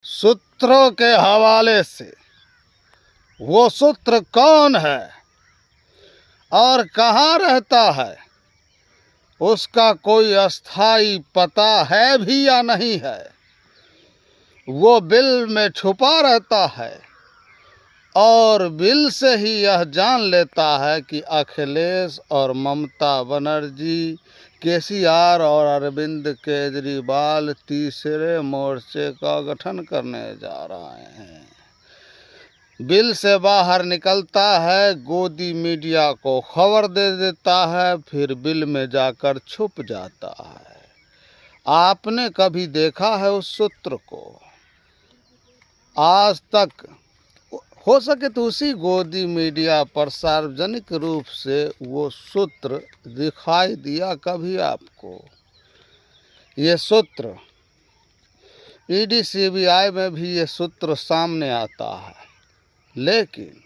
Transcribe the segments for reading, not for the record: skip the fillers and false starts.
सूत्रों के हवाले से वो सूत्र कौन है और कहाँ रहता है, उसका कोई अस्थाई पता है भी या नहीं है। वो बिल में छुपा रहता है और बिल से ही यह जान लेता है कि अखिलेश और ममता बनर्जी, केसीआर और अरविंद केजरीवाल तीसरे मोर्चे का गठन करने जा रहे हैं। बिल से बाहर निकलता है, गोदी मीडिया को खबर दे देता है, फिर बिल में जाकर छुप जाता है। आपने कभी देखा है उस सूत्र को? आज तक हो सके तो उसी गोदी मीडिया पर सार्वजनिक रूप से वो सूत्र दिखाई दिया कभी आपको? ये सूत्र ईडी सीबीआई में भी ये सूत्र सामने आता है, लेकिन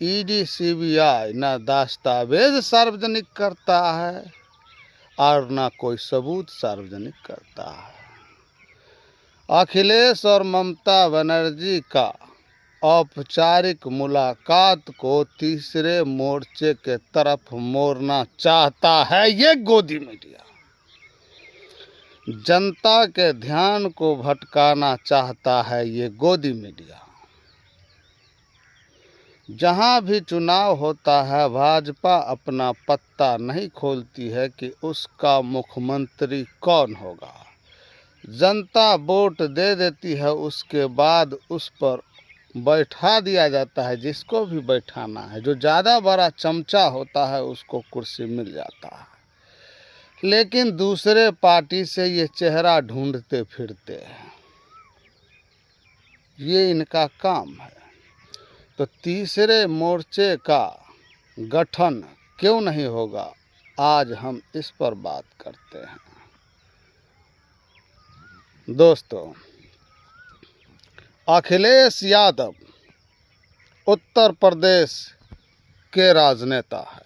ईडी सीबीआई ना दस्तावेज सार्वजनिक करता है और ना कोई सबूत सार्वजनिक करता है। अखिलेश और ममता बनर्जी का औपचारिक मुलाकात को तीसरे मोर्चे के तरफ मोड़ना चाहता है ये गोदी मीडिया। जनता के ध्यान को भटकाना चाहता है ये गोदी मीडिया। जहां भी चुनाव होता है, भाजपा अपना पत्ता नहीं खोलती है कि उसका मुख्यमंत्री कौन होगा। जनता वोट दे देती है, उसके बाद उस पर बैठा दिया जाता है जिसको भी बैठाना है। जो ज़्यादा बड़ा चमचा होता है उसको कुर्सी मिल जाता है, लेकिन दूसरे पार्टी से ये चेहरा ढूंढते फिरते हैं, ये इनका काम है। तो तीसरे मोर्चे का गठन क्यों नहीं होगा, आज हम इस पर बात करते हैं। दोस्तों, अखिलेश यादव उत्तर प्रदेश के राजनेता है।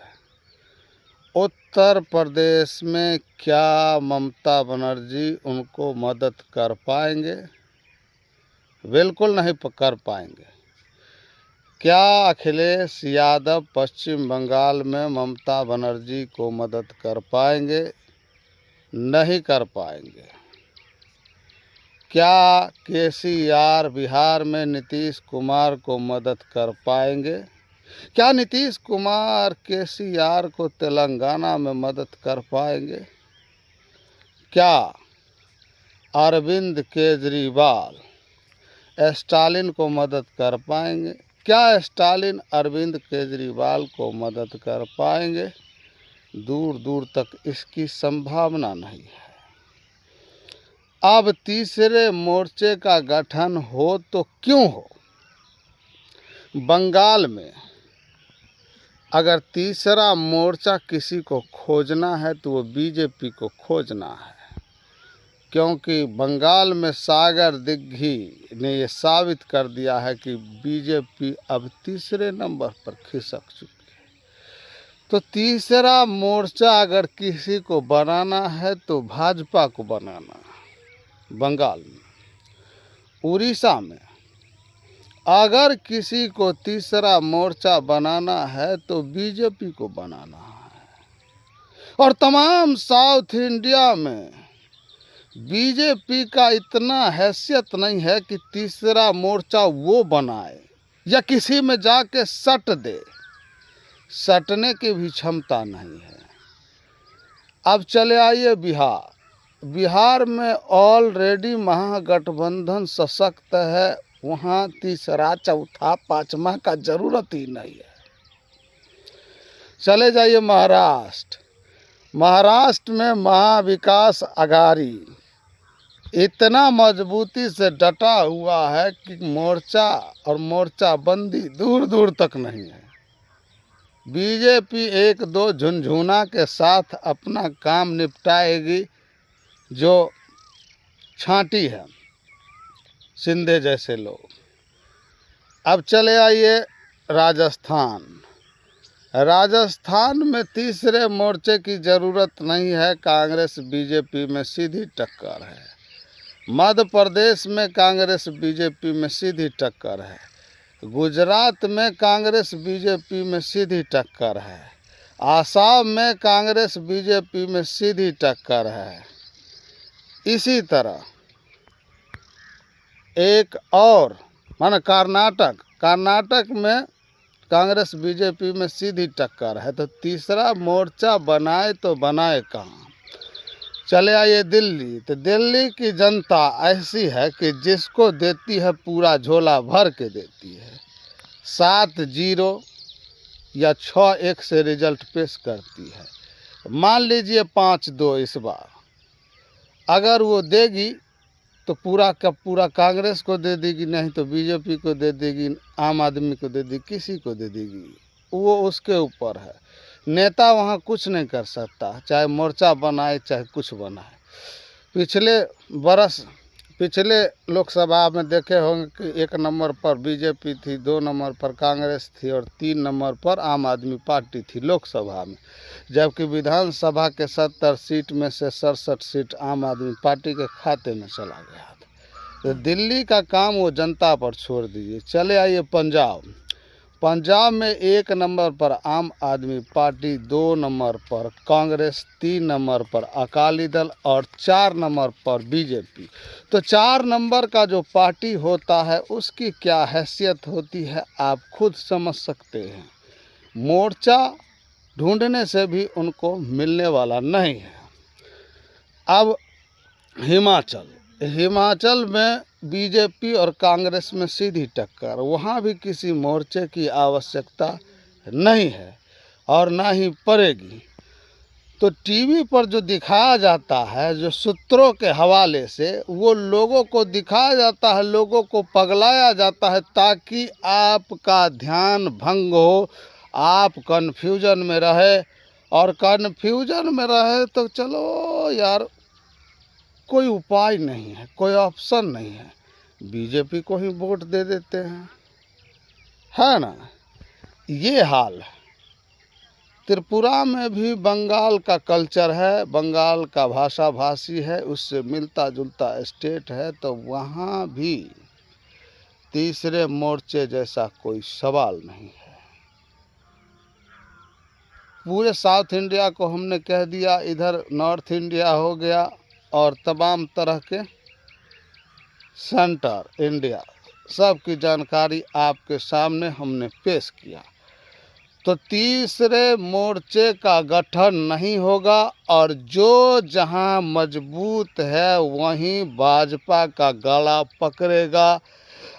उत्तर प्रदेश में क्या ममता बनर्जी उनको मदद कर पाएंगे? बिल्कुल नहीं कर पाएंगे। क्या अखिलेश यादव पश्चिम बंगाल में ममता बनर्जी को मदद कर पाएंगे? नहीं कर पाएंगे। क्या केसीआर बिहार में नीतीश कुमार को मदद कर पाएंगे? क्या नीतीश कुमार केसीआर को तेलंगाना में मदद कर पाएंगे? क्या अरविंद केजरीवाल स्टालिन को मदद कर पाएंगे? क्या स्टालिन अरविंद केजरीवाल को मदद कर पाएंगे? दूर दूर तक इसकी संभावना नहीं है। अब तीसरे मोर्चे का गठन हो तो क्यों हो? बंगाल में अगर तीसरा मोर्चा किसी को खोजना है तो वो बीजेपी को खोजना है, क्योंकि बंगाल में सागर दिग्घी ने ये साबित कर दिया है कि बीजेपी अब तीसरे नंबर पर खिसक चुकी है। तो तीसरा मोर्चा अगर किसी को बनाना है तो भाजपा को बनाना है। बंगाल में, उड़ीसा में अगर किसी को तीसरा मोर्चा बनाना है तो बीजेपी को बनाना है। और तमाम साउथ इंडिया में बीजेपी का इतना हैसियत नहीं है कि तीसरा मोर्चा वो बनाए या किसी में जाके सट दे। सटने की भी क्षमता नहीं है। अब चले आइए बिहार। बिहार में ऑलरेडी महागठबंधन सशक्त है, वहाँ तीसरा चौथा पांचवा का जरूरत ही नहीं है। चले जाइए महाराष्ट्र। महाराष्ट्र में महाविकास आघाड़ी इतना मजबूती से डटा हुआ है कि मोर्चा और मोर्चा बंदी दूर दूर तक नहीं है। बीजेपी एक दो झुनझुना के साथ अपना काम निपटाएगी, जो छांटी है शिंदे जैसे लोग। अब चले आइए राजस्थान। राजस्थान में तीसरे मोर्चे की ज़रूरत नहीं है, कांग्रेस बीजेपी में सीधी टक्कर है। मध्य प्रदेश में कांग्रेस बीजेपी में सीधी टक्कर है, गुजरात में कांग्रेस बीजेपी में सीधी टक्कर है, आसाम में कांग्रेस बीजेपी में सीधी टक्कर है। इसी तरह एक और माना कर्नाटक में कांग्रेस बीजेपी में सीधी टक्कर है। तो तीसरा मोर्चा बनाए तो बनाए कहाँ। चले आइए दिल्ली। तो दिल्ली की जनता ऐसी है कि जिसको देती है पूरा झोला भर के देती है। 7-0 या 6-1 से रिजल्ट पेश करती है। मान लीजिए 5-2 इस बार अगर वो देगी तो पूरा का पूरा कांग्रेस को दे देगी, नहीं तो बीजेपी को दे देगी, आम आदमी को दे देगी, किसी को दे देगी, वो उसके ऊपर है। नेता वहाँ कुछ नहीं कर सकता, चाहे मोर्चा बनाए चाहे कुछ बनाए। पिछले लोकसभा में देखे होंगे कि 1 नंबर पर बीजेपी थी, 2 नंबर पर कांग्रेस थी और 3 नंबर पर आम आदमी पार्टी थी लोकसभा में, जबकि विधानसभा के 70 सीट में से 67 सीट आम आदमी पार्टी के खाते में चला गया था। तो दिल्ली का काम वो जनता पर छोड़ दीजिए। चले आइए पंजाब में 1 नंबर पर आम आदमी पार्टी, 2 नंबर पर कांग्रेस, 3 नंबर पर अकाली दल और 4 नंबर पर बीजेपी। तो 4 नंबर का जो पार्टी होता है उसकी क्या हैसियत होती है आप खुद समझ सकते हैं। मोर्चा ढूंढने से भी उनको मिलने वाला नहीं है। अब हिमाचल में बीजेपी और कांग्रेस में सीधी टक्कर, वहाँ भी किसी मोर्चे की आवश्यकता नहीं है और ना ही पड़ेगी। तो टीवी पर जो दिखाया जाता है, जो सूत्रों के हवाले से वो लोगों को दिखाया जाता है, लोगों को पगलाया जाता है ताकि आपका ध्यान भंग हो, आप कन्फ्यूजन में रहे। और कन्फ्यूजन में रहे तो चलो यार कोई उपाय नहीं है, कोई ऑप्शन नहीं है, बीजेपी को ही वोट दे देते हैं, है ना। ये हाल है। त्रिपुरा में भी बंगाल का कल्चर है, बंगाल का भाषा भाषी है, उससे मिलता जुलता स्टेट है। तो वहाँ भी तीसरे मोर्चे जैसा कोई सवाल नहीं है। पूरे साउथ इंडिया को हमने कह दिया, इधर नॉर्थ इंडिया हो गया और तमाम तरह के सेंटर इंडिया, सब की जानकारी आपके सामने हमने पेश किया। तो तीसरे मोर्चे का गठन नहीं होगा और जो जहां मजबूत है वहीं भाजपा का गला पकड़ेगा।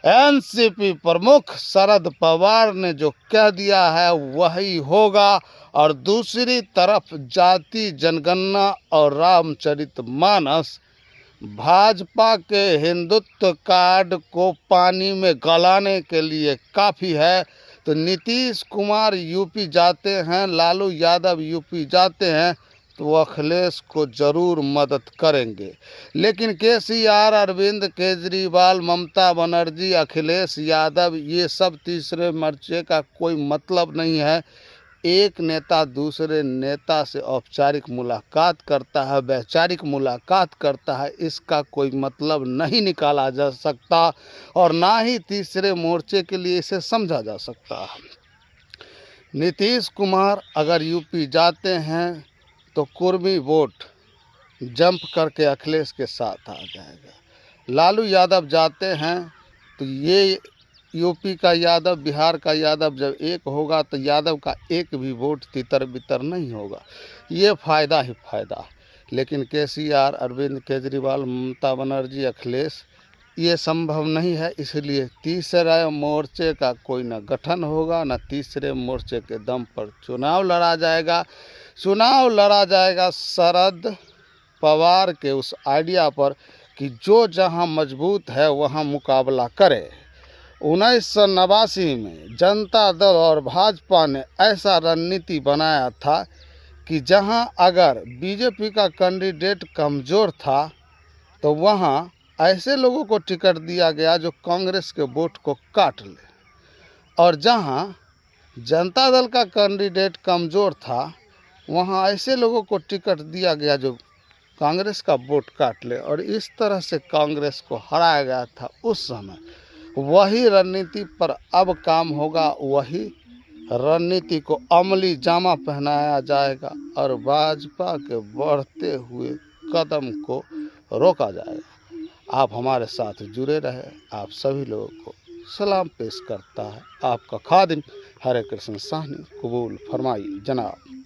एनसीपी प्रमुख शरद पवार ने जो कह दिया है वही होगा। और दूसरी तरफ जाति जनगणना और रामचरितमानस भाजपा के हिंदुत्व कार्ड को पानी में गलाने के लिए काफ़ी है। तो नीतीश कुमार यूपी जाते हैं, लालू यादव यूपी जाते हैं तो वो अखिलेश को ज़रूर मदद करेंगे। लेकिन केसीआर, अरविंद केजरीवाल, ममता बनर्जी, अखिलेश यादव, ये सब तीसरे मोर्चे का कोई मतलब नहीं है। एक नेता दूसरे नेता से औपचारिक मुलाकात करता है, वैचारिक मुलाकात करता है, इसका कोई मतलब नहीं निकाला जा सकता और ना ही तीसरे मोर्चे के लिए इसे समझा जा सकता है। नीतीश कुमार अगर यूपी जाते हैं तो कुर्मी वोट जंप करके अखिलेश के साथ आ जाएगा। लालू यादव जाते हैं तो ये यूपी का यादव, बिहार का यादव जब एक होगा तो यादव का एक भी वोट तितर बितर नहीं होगा। ये फ़ायदा ही फ़ायदा। लेकिन केसीआर, अरविंद केजरीवाल, ममता बनर्जी, अखिलेश, ये संभव नहीं है। इसलिए तीसरे मोर्चे का कोई न गठन होगा, न तीसरे मोर्चे के दम पर चुनाव लड़ा जाएगा। चुनाव लड़ा जाएगा शरद पवार के उस आइडिया पर कि जो जहां मजबूत है वहां मुकाबला करे। 1989 में जनता दल और भाजपा ने ऐसा रणनीति बनाया था कि जहां अगर बीजेपी का कैंडिडेट कमज़ोर था तो वहां ऐसे लोगों को टिकट दिया गया जो कांग्रेस के वोट को काट ले, और जहां जनता दल का कैंडिडेट कमज़ोर था वहां ऐसे लोगों को टिकट दिया गया जो कांग्रेस का वोट काट ले। और इस तरह से कांग्रेस को हराया गया था उस समय, वही रणनीति पर अब काम होगा, वही रणनीति को अमली जामा पहनाया जाएगा और भाजपा के बढ़ते हुए कदम को रोका जाएगा। आप हमारे साथ जुड़े रहे। आप सभी लोगों को सलाम पेश करता है आपका खादिम हरे कृष्ण साहनी। कबूल फरमाइए जनाब।